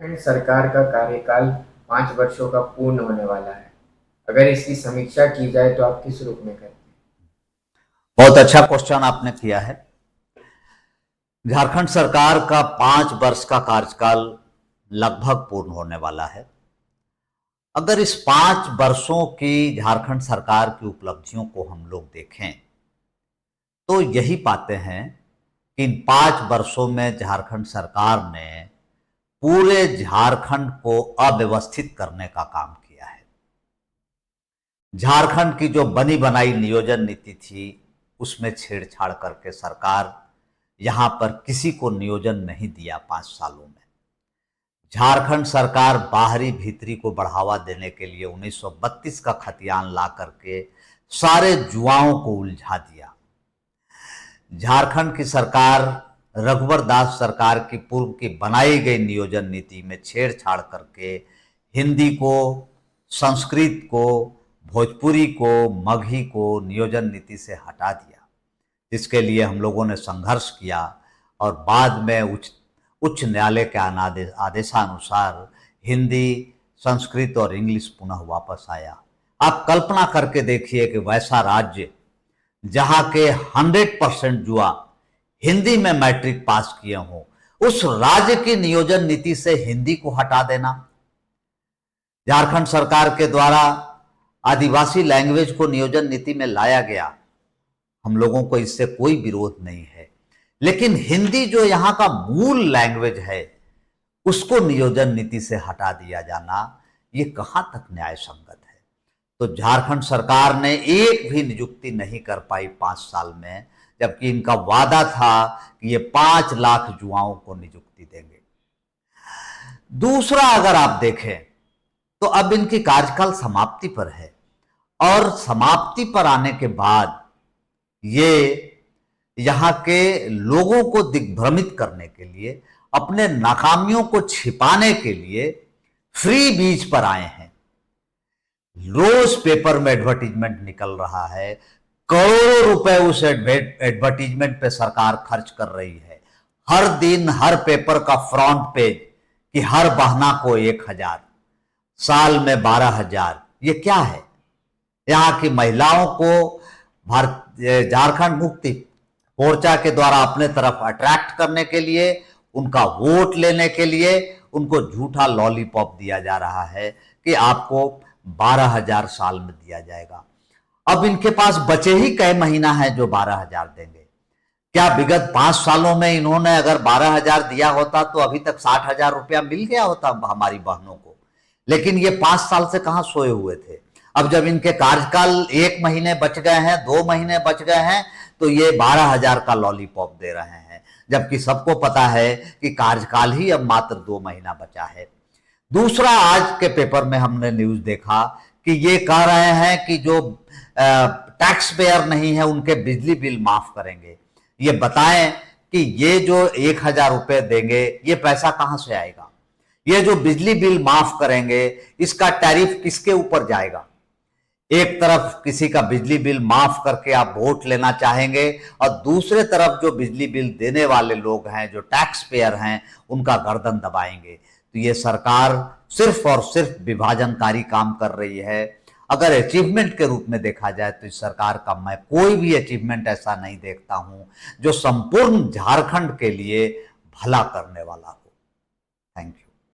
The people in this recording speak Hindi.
झारखंड सरकार का कार्यकाल 5 वर्षों का पूर्ण होने वाला है। अगर इसकी समीक्षा की जाए तो आप किस रूप में करें? बहुत अच्छा क्वेश्चन आपने किया है। झारखंड सरकार का 5 वर्ष का कार्यकाल लगभग पूर्ण होने वाला है। अगर इस 5 वर्षों की झारखंड सरकार की उपलब्धियों को हम लोग देखें तो यही पाते हैं कि इन 5 वर्षों में झारखंड सरकार ने पूरे झारखंड को अव्यवस्थित करने का काम किया है। झारखंड की जो बनी बनाई नियोजन नीति थी उसमें छेड़छाड़ करके सरकार यहां पर किसी को नियोजन नहीं दिया। 5 सालों में झारखंड सरकार बाहरी भीतरी को बढ़ावा देने के लिए 1932 का खतियान ला करके सारे जुआओं को उलझा दिया। झारखंड की सरकार रघुवर दास सरकार की पूर्व की बनाई गई नियोजन नीति में छेड़छाड़ करके हिंदी को, संस्कृत को, भोजपुरी को, मगही को नियोजन नीति से हटा दिया, जिसके लिए हम लोगों ने संघर्ष किया और बाद में उच्च न्यायालय के आदेशानुसार हिंदी, संस्कृत और इंग्लिश पुनः वापस आया। आप कल्पना करके देखिए कि वैसा राज्य जहां के 100% युवा हिंदी में मैट्रिक पास किए हों, उस राज्य की नियोजन नीति से हिंदी को हटा देना। झारखंड सरकार के द्वारा आदिवासी लैंग्वेज को नियोजन नीति में लाया गया, हम लोगों को इससे कोई विरोध नहीं है, लेकिन हिंदी जो यहां का मूल लैंग्वेज है उसको नियोजन नीति से हटा दिया जाना, ये कहां तक न्याय संगत है। तो झारखंड सरकार ने एक भी नियुक्ति नहीं कर पाई 5 साल में, जबकि इनका वादा था कि ये 5 लाख युवाओं को नियुक्ति देंगे। दूसरा, अगर आप देखें तो अब इनकी कार्यकाल समाप्ति पर है और समाप्ति पर आने के बाद ये यहां के लोगों को दिग्भ्रमित करने के लिए, अपने नाकामियों को छिपाने के लिए फ्री बीच पर आए हैं। रोज पेपर में एडवर्टीजमेंट निकल रहा है, करोड़ों रुपए उस एडवर्टीजमेंट पे सरकार खर्च कर रही है। हर दिन हर पेपर का फ्रंट पेज कि हर बहना को 1,000, साल में 12,000। ये क्या है? यहां की महिलाओं को झारखंड मुक्ति मोर्चा के द्वारा अपने तरफ अट्रैक्ट करने के लिए, उनका वोट लेने के लिए उनको झूठा लॉलीपॉप दिया जा रहा है कि आपको 12,000 साल में दिया जाएगा। अब इनके पास बचे ही कई महीना है जो 12,000 देंगे। क्या विगत 5 सालों में इन्होंने अगर 12,000 दिया होता तो अभी तक 60,000 रुपया मिल गया होता हमारी बहनों को। लेकिन ये 5 साल से कहां सोए हुए थे। अब जब इनके कार्यकाल 1 महीने बच गए हैं, 2 महीने बच गए हैं, तो ये 12,000 का लॉलीपॉप दे रहे हैं, जबकि सबको पता है कि कार्यकाल ही अब मात्र 2 महीना बचा है। दूसरा, आज के पेपर में हमने न्यूज देखा कि ये कह रहे हैं कि जो टैक्स पेयर नहीं है उनके बिजली बिल माफ करेंगे। ये बताएं कि ये जो 1,000 रुपए देंगे ये पैसा कहां से आएगा? ये जो बिजली बिल माफ करेंगे इसका टैरिफ किसके ऊपर जाएगा? एक तरफ किसी का बिजली बिल माफ करके आप वोट लेना चाहेंगे और दूसरे तरफ जो बिजली बिल देने वाले लोग हैं, जो टैक्स पेयर हैं, उनका गर्दन दबाएंगे। तो ये सरकार सिर्फ और सिर्फ विभाजनकारी काम कर रही है। अगर अचीवमेंट के रूप में देखा जाए तो इस सरकार का मैं कोई भी अचीवमेंट ऐसा नहीं देखता हूं जो संपूर्ण झारखंड के लिए भला करने वाला हो। Thank you.